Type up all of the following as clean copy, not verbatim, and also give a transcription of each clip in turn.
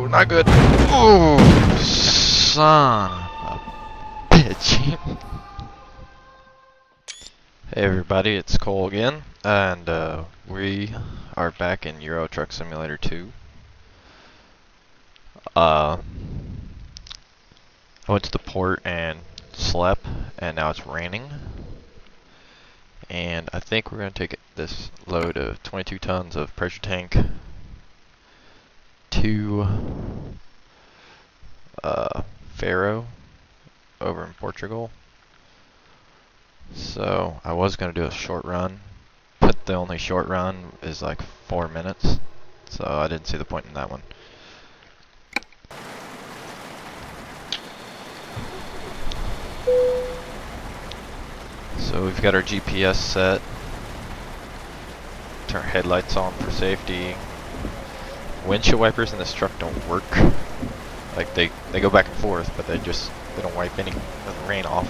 not good. Ooh, son of a bitch. Hey everybody, it's Cole again, and we are back in Euro Truck Simulator 2. I went to the port and slept, and now it's raining. And I think we're going to take this load of 22 tons of pressure tank to Faro over in Portugal. So I was going to do a short run, but the only short run is like 4 minutes, so I didn't see the point in that one. So we've got our GPS set, turn our headlights on for safety. Windshield wipers in this truck don't work. Like they go back and forth, but they don't wipe any of the rain off.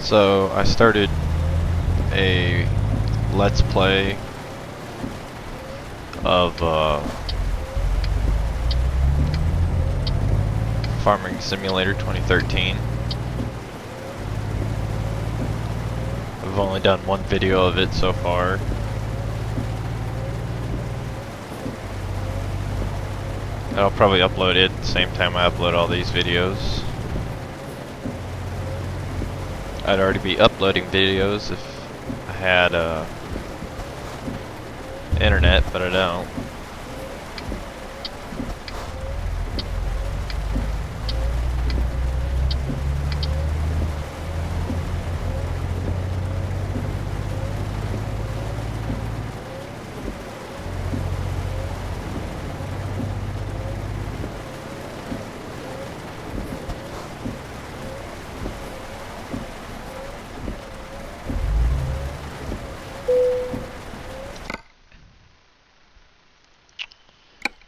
So I started a Let's Play of Farming Simulator 2013. I've only done one video of it so far. I'll probably upload it at the same time I upload all these videos. I'd already be uploading videos if I had internet, but I don't.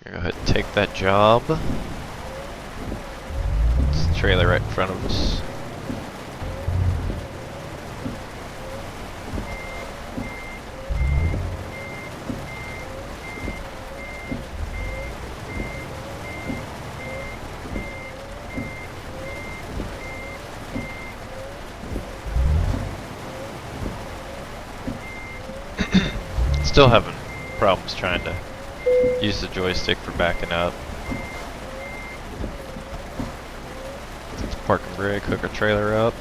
Go ahead and take that job. It's the trailer right in front of us. Still having problems trying to use the joystick for backing up. Let's park and brake, hook our trailer up.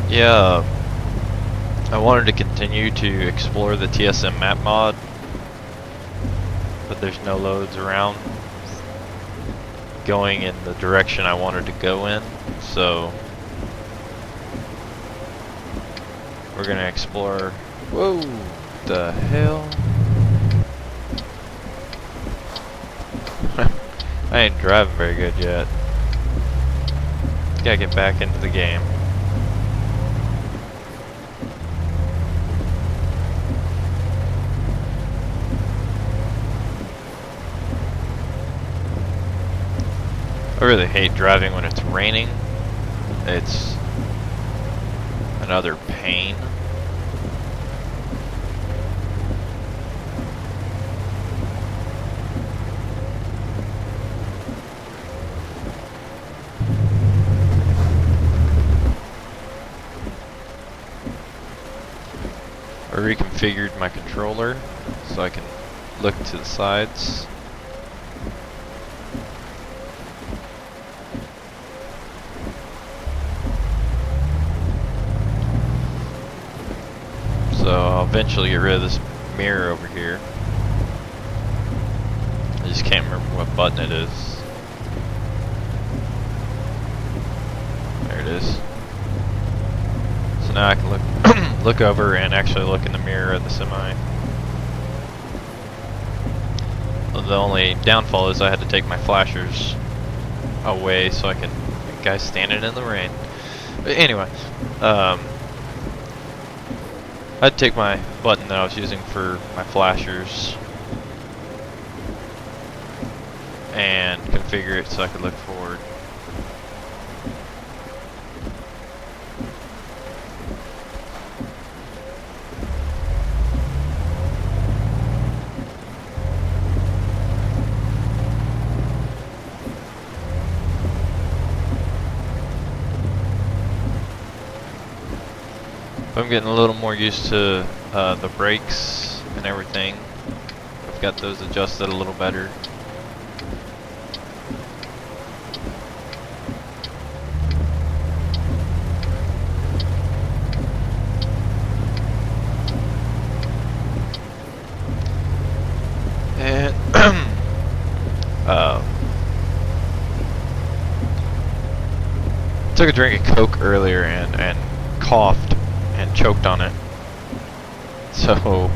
Yeah, I wanted to continue to explore the TSM map mod, but there's no loads around going in the direction I wanted to go in, so we're gonna explore. Whoa, the hell. I ain't driving very good yet. Gotta get back into the game. I really hate driving when it's raining. It's another pain. I reconfigured my controller so I can look to the sides. So I'll eventually get rid of this mirror over here. I just can't remember what button it is. There it is. So now I can look look over and actually look in the mirror of the semi. The only downfall is I had to take my flashers away so I could. Guys standing in the rain. But anyway, I'd take my button that I was using for my flashers and configure it so I could look forward. I'm getting a little more used to the brakes and everything. I've got those adjusted a little better. And took a drink of Coke earlier and coughed and choked on it, so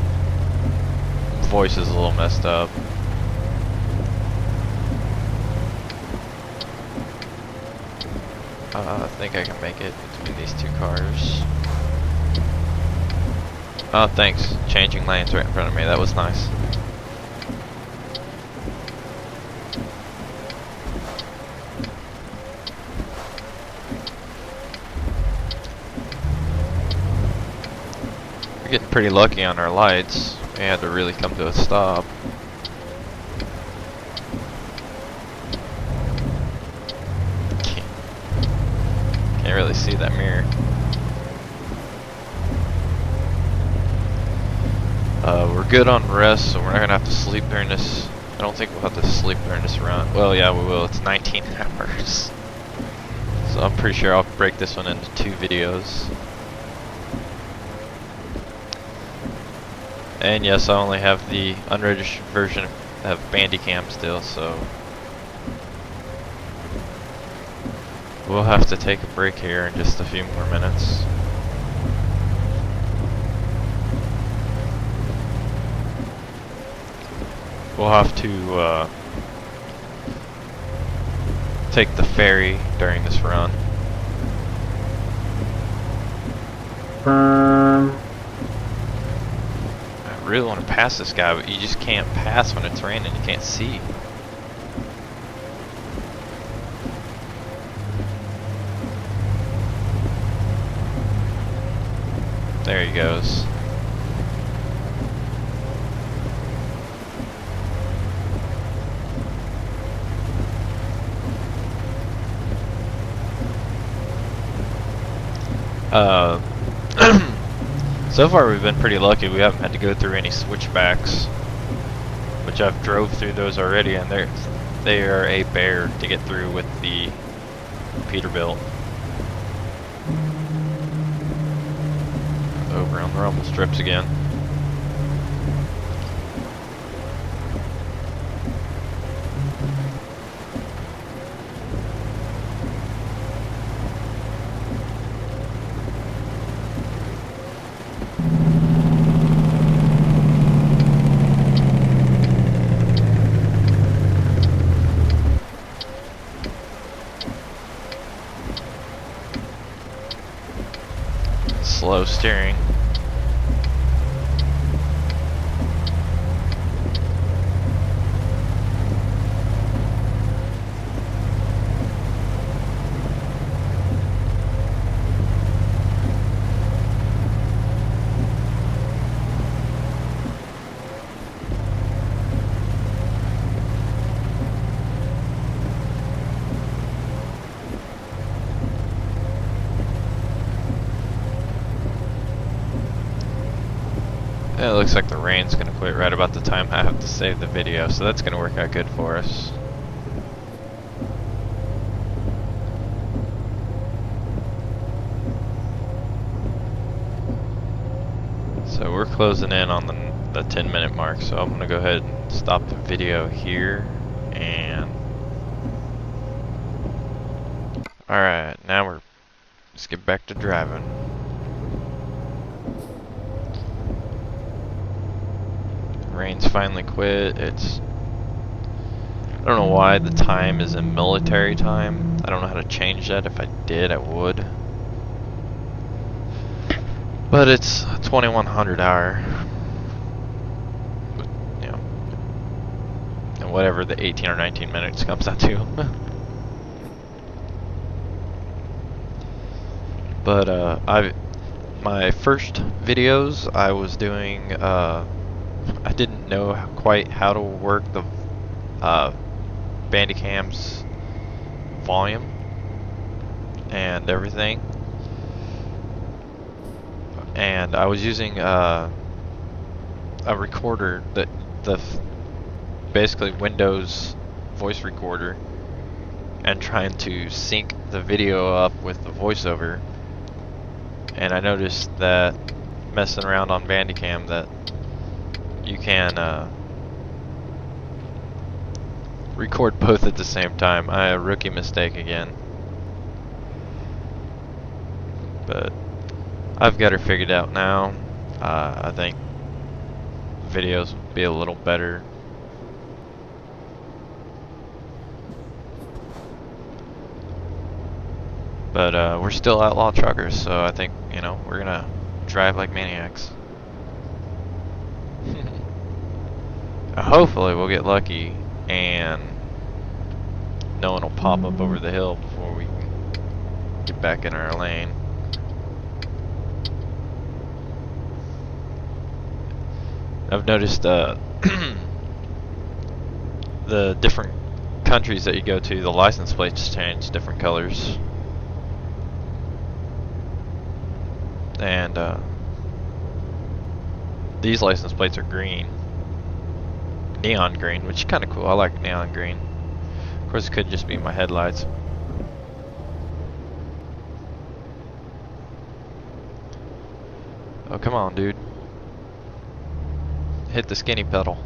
voice is a little messed up. I think I can make it between these two cars. Oh, thanks. Changing lanes right in front of me. That was nice. We're getting pretty lucky on our lights. We had to really come to a stop. Can't really see that mirror. We're good on rest, so we're not gonna have to sleep during this. I don't think we'll have to sleep during this run. Well, yeah, we will. It's 19 hours. So I'm pretty sure I'll break this one into 2 videos. And yes, I only have the unregistered version of Bandicam still, so we'll have to take a break here in just a few more minutes. We'll have to take the ferry during this run. I really want to pass this guy, but you just can't pass when it's raining. You can't see. There he goes. So far we've been pretty lucky. We haven't had to go through any switchbacks, which I've drove through those already, and they are a bear to get through with the Peterbilt. Over on the rumble strips again. Slow steering. It looks like the rain's gonna quit right about the time I have to save the video, so that's gonna work out good for us. So we're closing in on the 10-minute mark, so I'm gonna go ahead and stop the video here, and alright, now let's get back to driving. Rain's finally quit. It's I don't know why the time is in military time. I don't know how to change that. If I did, I would. But it's 2100 hour. You know, and whatever the 18 or 19 minutes comes out to. But my first videos I was doing, I didn't know quite how to work the Bandicam's volume and everything, and I was using a recorder that basically Windows voice recorder, and trying to sync the video up with the voiceover. And I noticed that messing around on Bandicam that you can record both at the same time. A rookie mistake again. But I've got her figured out now. I think videos would be a little better. But we're still outlaw truckers, so I think, you know, we're gonna drive like maniacs. Hopefully we'll get lucky and no one will pop up over the hill before we get back in our lane. I've noticed the different countries that you go to, the license plates change different colors. And these license plates are green, neon green, which is kind of cool. I like neon green. Of course, it could just be my headlights. Oh, come on, dude. Hit the skinny pedal.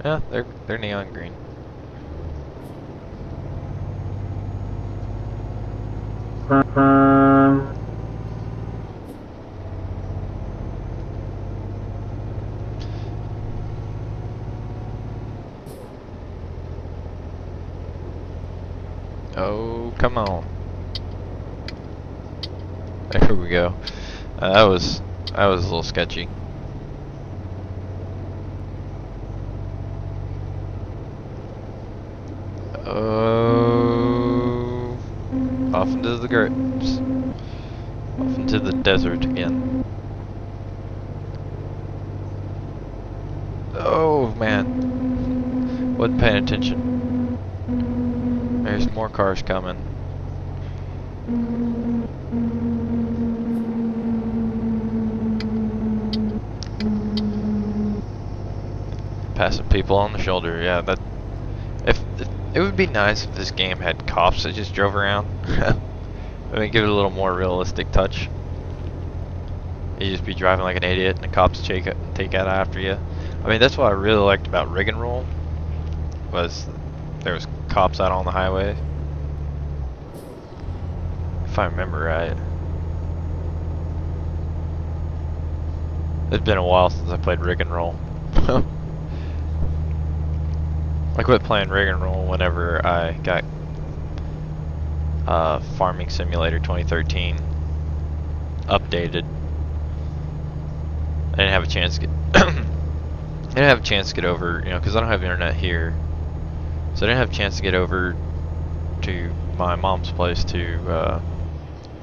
Yeah, they're neon green. Oh, come on. There we go. That was a little sketchy. Oh, off into the grapes. Off into the desert again. Oh man, wasn't paying attention. There's more cars coming. Passing people on the shoulder, yeah. That if it would be nice if this game had cops that just drove around. I mean, give it a little more realistic touch. You just be driving like an idiot, and the cops take out after you. I mean, that's what I really liked about Rig and Roll, was there was cops out on the highway. If I remember right. It's been a while since I played Rig and Roll. I quit playing Rig and Roll whenever I got Farming Simulator 2013 updated. I didn't have a chance to get I didn't have a chance to get over, you know, because I don't have internet here. So I didn't have a chance to get over to my mom's place to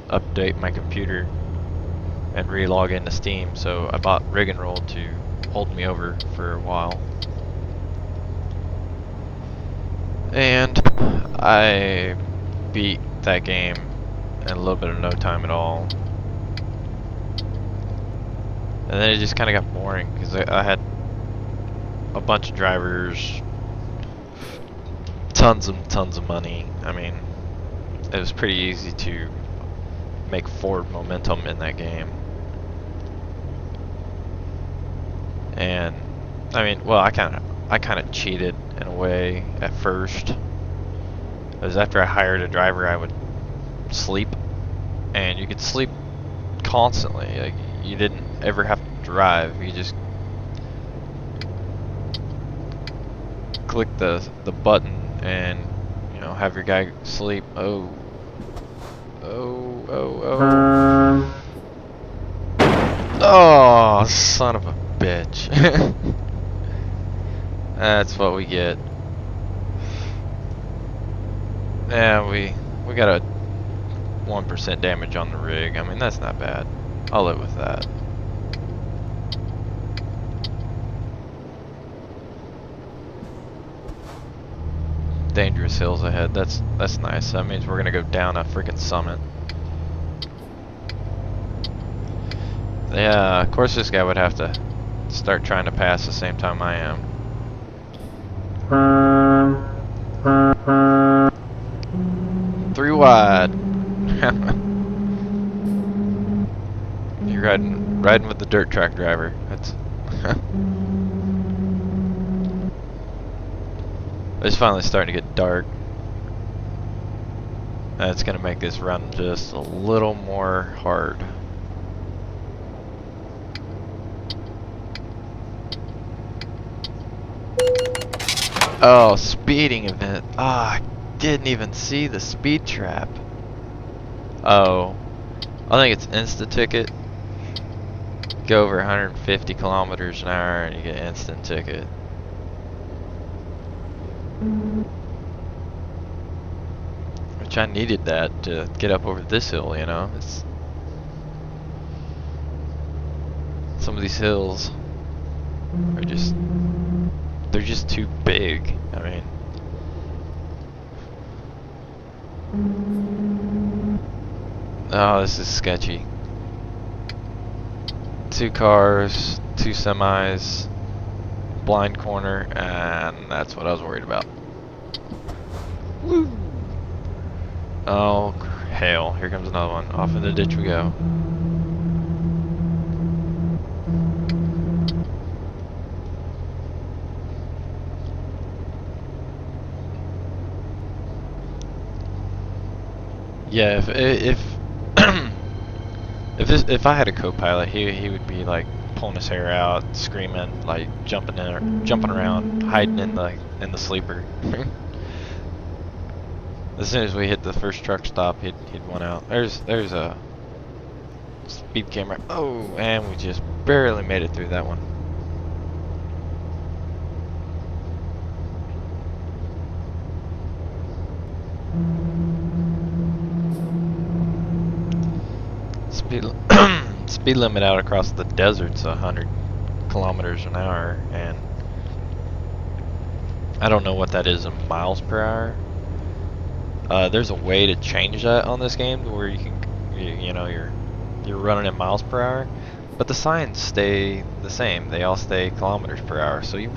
update my computer and re-log into Steam. So I bought Rig and Roll to hold me over for a while. And I beat that game in a little bit of no time at all. And then it just kind of got boring because I had a bunch of drivers, tons of money. I mean, it was pretty easy to make forward momentum in that game. And I mean, well, I kind of cheated in a way at first. Because after I hired a driver, I would sleep, and you could sleep constantly. Like, you didn't ever have to drive. You just click the button and, you know, have your guy sleep. Oh, oh, oh, oh. Oh, son of a bitch. That's what we get. Yeah, we got a 1% damage on the rig. I mean, that's not bad. I'll live with that. Dangerous hills ahead. That's nice. That means we're gonna go down a freaking summit. Yeah, of course this guy would have to start trying to pass the same time I am. Three wide. You're riding with the dirt track driver. That's it's finally starting to get dark. That's gonna make this run just a little more hard. Oh, speeding event. Ah, I didn't even see the speed trap. Oh, I think it's instant ticket. Go over 150 kilometers an hour and you get instant ticket. Which I needed that to get up over this hill, you know. It's some of these hills are just, they're just too big. I mean, oh, this is sketchy. 2 cars, 2 semis, blind corner, and that's what I was worried about. Woo! Oh, hell, here comes another one. Off in the ditch we go. Yeah, if I had a co-pilot, he would be like pulling his hair out, screaming, like jumping around, hiding in the sleeper. As soon as we hit the first truck stop, he'd one out. There's a speed camera. Oh, and we just barely made it through that one. Speed limit out across the desert's 100 kilometers an hour, and I don't know what that is in miles per hour. There's a way to change that on this game where you can, you know, you're running in miles per hour, but the signs stay the same. They all stay kilometers per hour. So you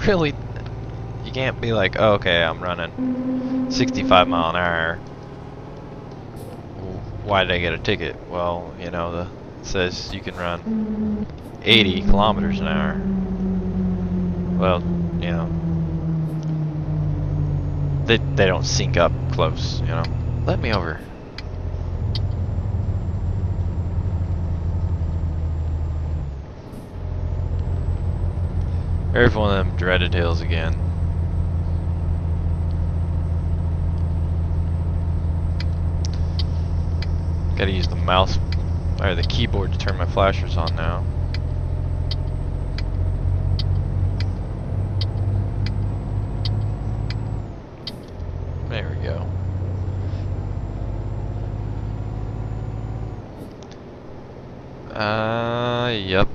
can't be like, oh, okay, I'm running 65 mile an hour. Why did I get a ticket? Well, you know, it says you can run 80 kilometers an hour. Well, you know, they don't sync up close, you know. Let me over. There's one of them dreaded hills again. Gotta use the mouse or the keyboard to turn my flashers on now. There we go. Yep.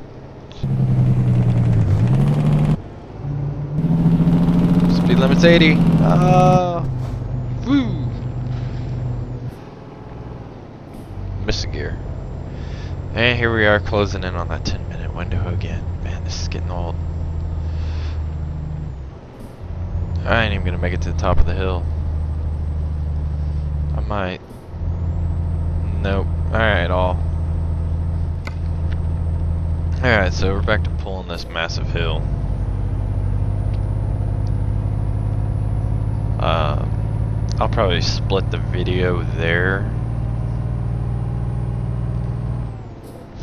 Speed limit's 80. Woo! Missing gear. And here we are closing in on that 10-minute window again. Man, this is getting old. I ain't even gonna make it to the top of the hill. I might. Nope. Alright, Alright, so we're back to pulling this massive hill. I'll probably split the video there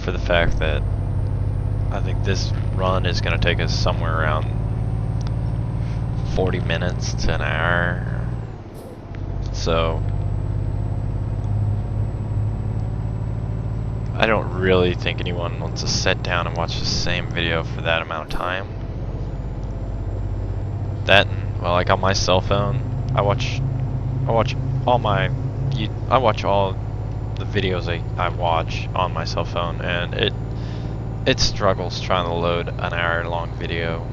for the fact that I think this run is going to take us somewhere around 40 minutes to an hour. So I don't really think anyone wants to sit down and watch the same video for that amount of time. That, and, well, like on my cell phone, I watch all the videos I watch on my cell phone, and it struggles trying to load an hour-long video.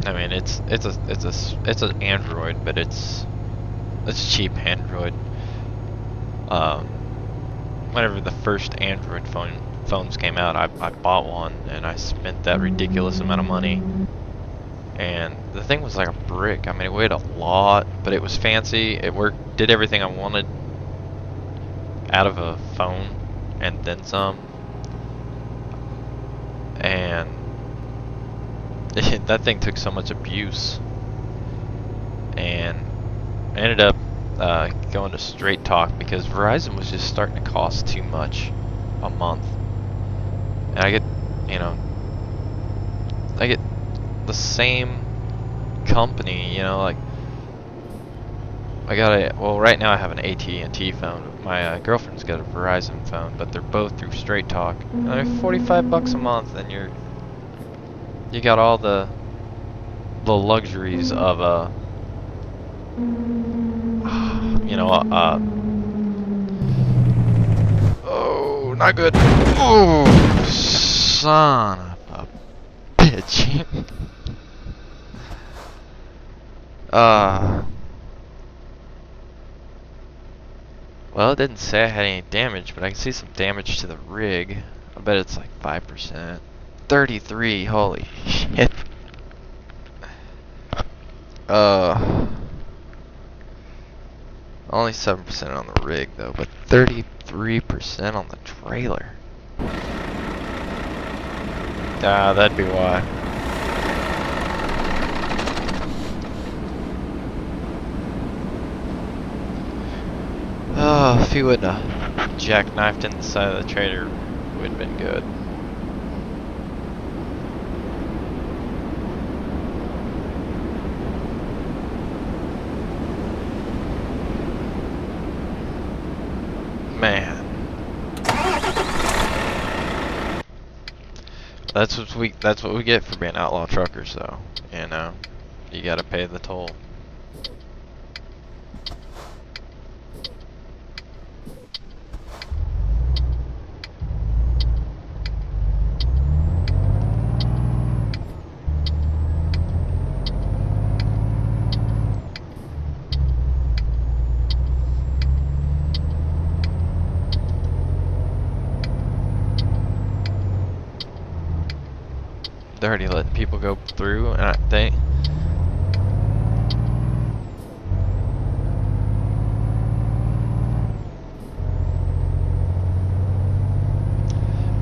I mean, it's an Android, but it's cheap Android. Whenever the first Android phones came out, I bought one, and I spent that ridiculous amount of money. And the thing was like a brick. I mean, it weighed a lot, but it was fancy. It worked, did everything I wanted out of a phone, and then some. And that thing took so much abuse, and I ended up going to Straight Talk because Verizon was just starting to cost too much a month. And I get the same company, like right now I have an AT&T phone. My girlfriend's got a Verizon phone, but they're both through Straight Talk. And they're $45 a month, and you got all the luxuries of oh, not good. Oh, son of a bitch. Well, it didn't say I had any damage, but I can see some damage to the rig. I bet it's like 5%. 33, holy shit. Only 7% on the rig though, but 33% on the trailer. That'd be why. Oh, if he would have jackknifed in the side of the trailer, it would have been good. Man, that's what we get for being outlaw truckers, though. You gotta pay the toll. They're already letting people go through, and man,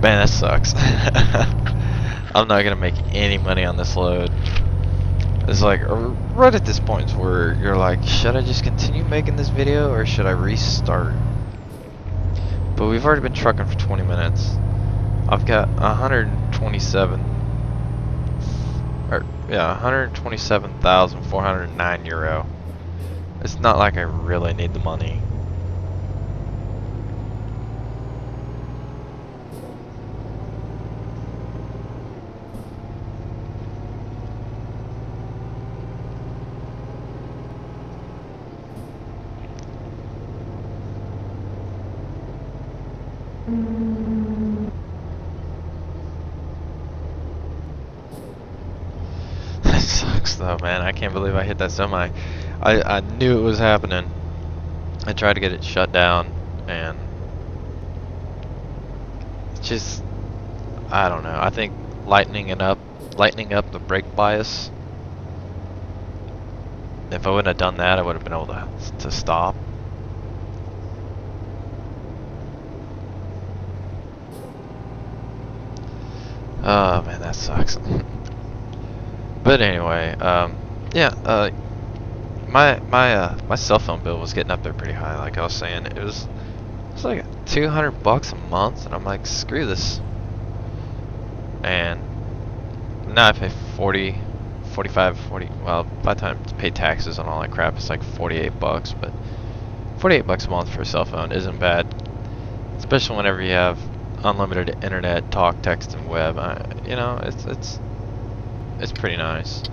that sucks. I'm not gonna make any money on this load. It's like right at this point where you're like, should I just continue making this video or should I restart? But we've already been trucking for 20 minutes. I've got 127,409 euro. It's not like I really need the money. That sucks though, man. I can't believe I hit that semi. I knew it was happening. I tried to get it shut down, and it's just, I don't know. I think lightening up the brake bias. If I wouldn't have done that, I would have been able to stop. Oh man, that sucks. But anyway, yeah, my cell phone bill was getting up there pretty high. Like I was saying, it's like $200 a month, and I'm like, screw this. And now I pay 40, 45, 40. Well, by the time to pay taxes and all that crap, it's like 48 bucks. But 48 bucks a month for a cell phone isn't bad, especially whenever you have unlimited internet, talk, text, and web. You know, it's pretty nice.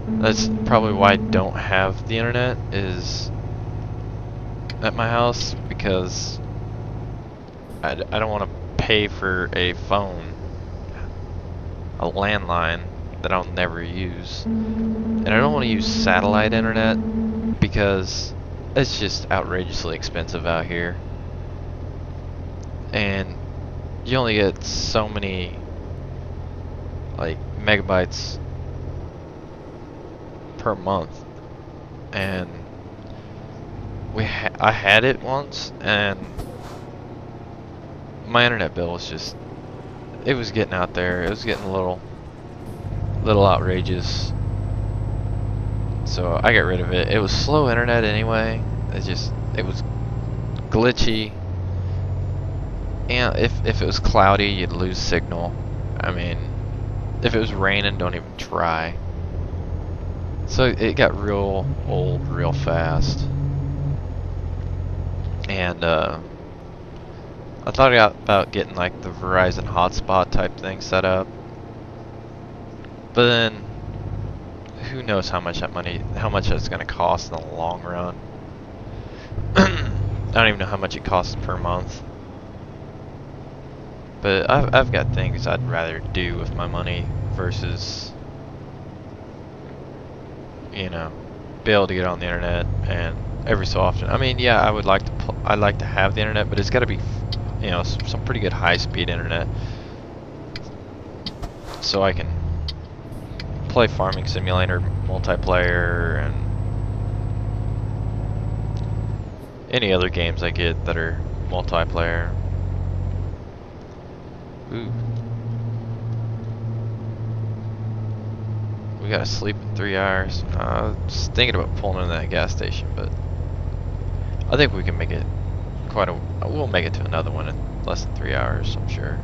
That's probably why I don't have the internet is at my house, because I don't want to pay for a phone, a landline that I'll never use, and I don't want to use satellite internet because it's just outrageously expensive out here, and you only get so many like megabytes per month. And I had it once, and my internet bill was just, it was getting out there. It was getting a little outrageous. So I got rid of it. It was slow internet anyway. It was glitchy. And if it was cloudy, you'd lose signal. I mean, if it was raining, don't even try. So it got real old real fast. And I thought about getting like the Verizon hotspot type thing set up, but then who knows how much that's going to cost in the long run. I don't even know how much it costs per month. But I've got things I'd rather do with my money versus, you know, be able to get on the internet and every so often. I mean, yeah, I'd like to have the internet, but it's got to be, you know, some pretty good high-speed internet, so I can play Farming Simulator multiplayer and any other games I get that are multiplayer. Ooh. We gotta sleep in 3 hours. I was thinking about pulling into that gas station, but I think we can make it we'll make it to another one in less than 3 hours, I'm sure.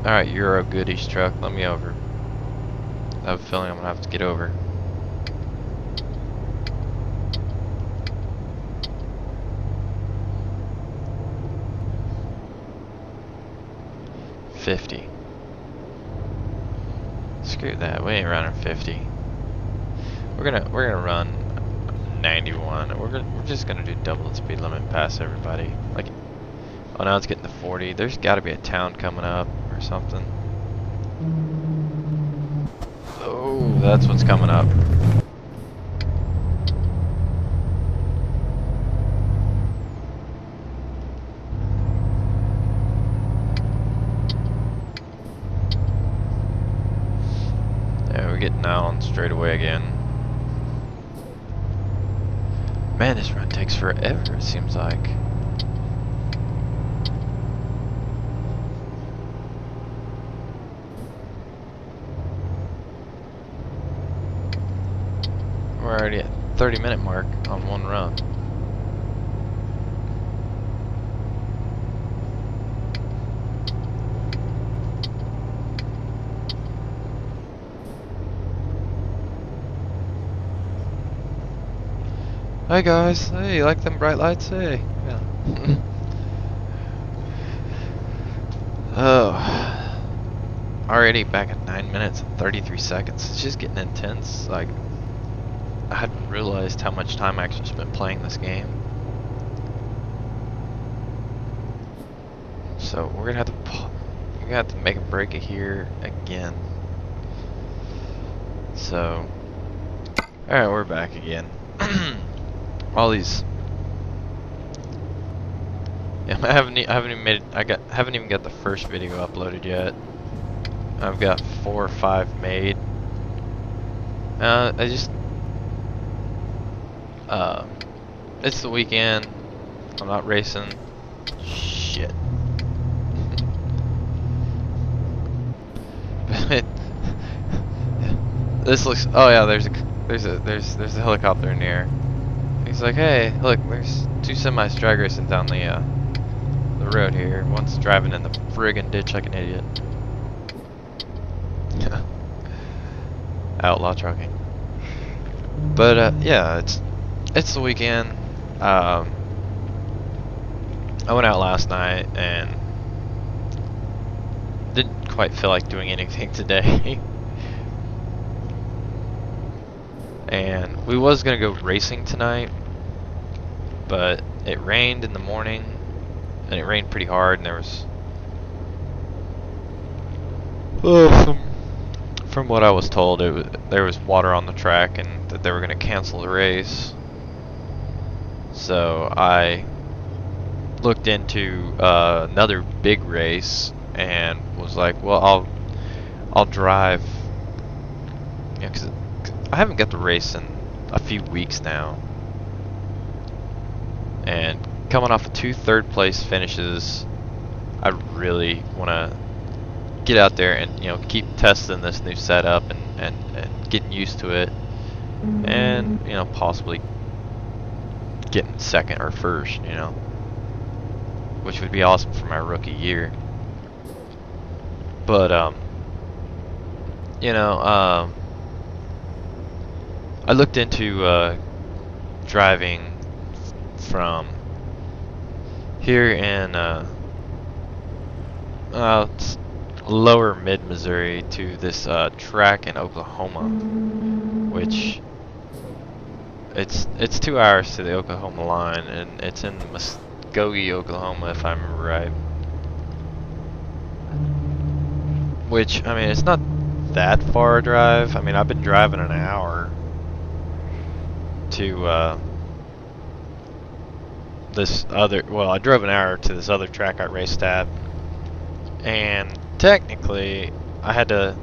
Alright, Euro goodies truck, let me over. I have a feeling I'm gonna have to get over. $50. Screw that, we ain't running 50. We're gonna run 91. We're just gonna do double the speed limit and pass everybody. Like, oh, now it's getting to 40. There's got to be a town coming up or something. Oh, that's what's coming up. Yeah, we're getting out on straightaway again. Man, this run takes forever, it seems like. We're already at 30-minute mark on one run. Hi guys, hey, you like them bright lights? Hey, yeah. Oh, already back at 9 minutes and 33 seconds. It's just getting intense. Like, I hadn't realized how much time I actually spent playing this game. So we're gonna have to make a break here again. So, all right, we're back again. All these, yeah, I haven't even got the first video uploaded yet. I've got 4 or 5 made. It's the weekend. I'm not racing. Shit. This looks. Oh yeah, there's a helicopter in the air. He's like, hey, look, there's two semis drag racing down the road here. One's driving in the friggin' ditch like an idiot. Outlaw trucking. But yeah, it's the weekend. I went out last night and didn't quite feel like doing anything today. And we was gonna go racing tonight, but it rained in the morning, and it rained pretty hard, and there was from what I was told, there was water on the track, and that they were gonna cancel the race. So I looked into another big race and was like, well, I'll drive, you know, 'cause I haven't got the race in a few weeks now, and coming off of 2 third-place finishes, I really want to get out there and, you know, keep testing this new setup and getting used to it, and, you know, possibly getting second or first, you know, which would be awesome for my rookie year. But you know, I looked into driving from here in lower mid-Missouri to this track in Oklahoma, which it's 2 hours to the Oklahoma line, and it's in Muskogee, Oklahoma, if I remember right. Which, I mean, it's not that far a drive. I mean, I've been driving an hour to this other, well, I drove an hour to this other track I raced at, and technically I had to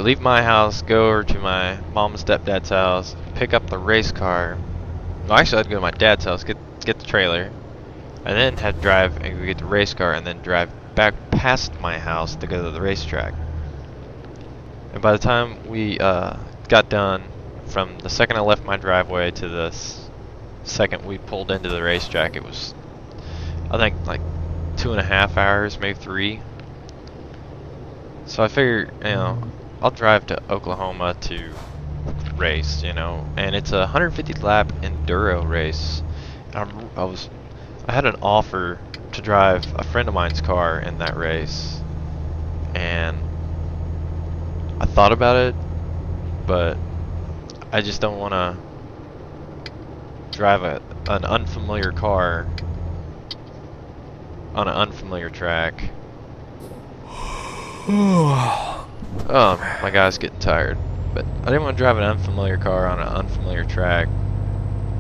leave my house, go over to my mom and stepdad's house, pick up the race car. Well, actually, I had to go to my dad's house, get the trailer, and then had to drive and go get the race car, and then drive back past my house to go to the racetrack. And by the time we got done, from the second I left my driveway to the second we pulled into the racetrack, it was, I think, like 2.5 hours, maybe 3. So I figured, you know, I'll drive to Oklahoma to race, you know, and it's a 150 lap enduro race. And I had an offer to drive a friend of mine's car in that race, and I thought about it, but I just don't want to drive an unfamiliar car on an unfamiliar track. Oh, my guy's getting tired. But I didn't want to drive an unfamiliar car on an unfamiliar track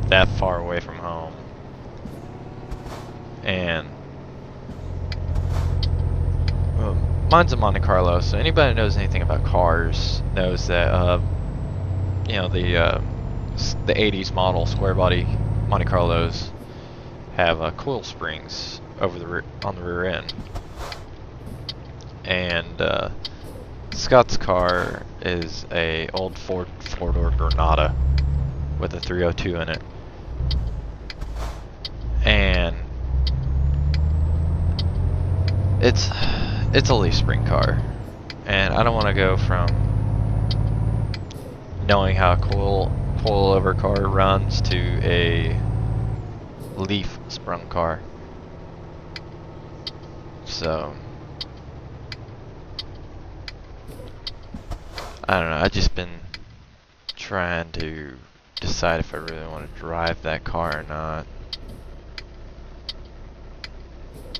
that far away from home. And mine's a Monte Carlo, so anybody who knows anything about cars knows that you know, the 80s model square body Monte Carlos have coil springs over on the rear end. And Scott's car is a old Ford 4-door Granada with a 302 in it, and it's a leaf spring car, and I don't want to go from knowing how a coil-over car runs to a leaf sprung car. So I don't know, I've just been trying to decide if I really want to drive that car or not.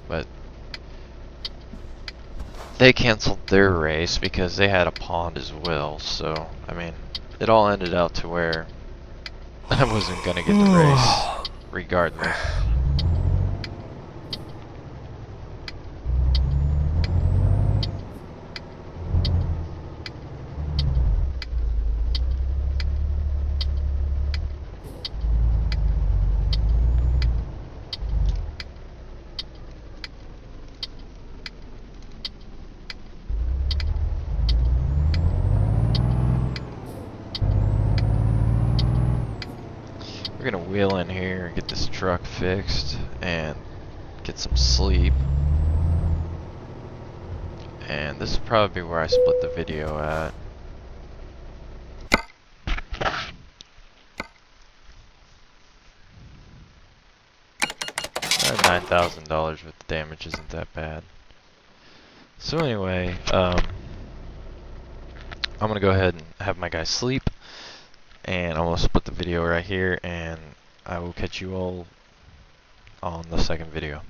But they canceled their race because they had a pond as well, so I mean, it all ended out to where I wasn't gonna get the race regardless. wheel in here and get this truck fixed and get some sleep. And this will probably be where I split the video at. $9,000 worth of damage isn't that bad. So anyway, I'm gonna go ahead and have my guy sleep, and I'm gonna split the video right here, and I will catch you all on the second video.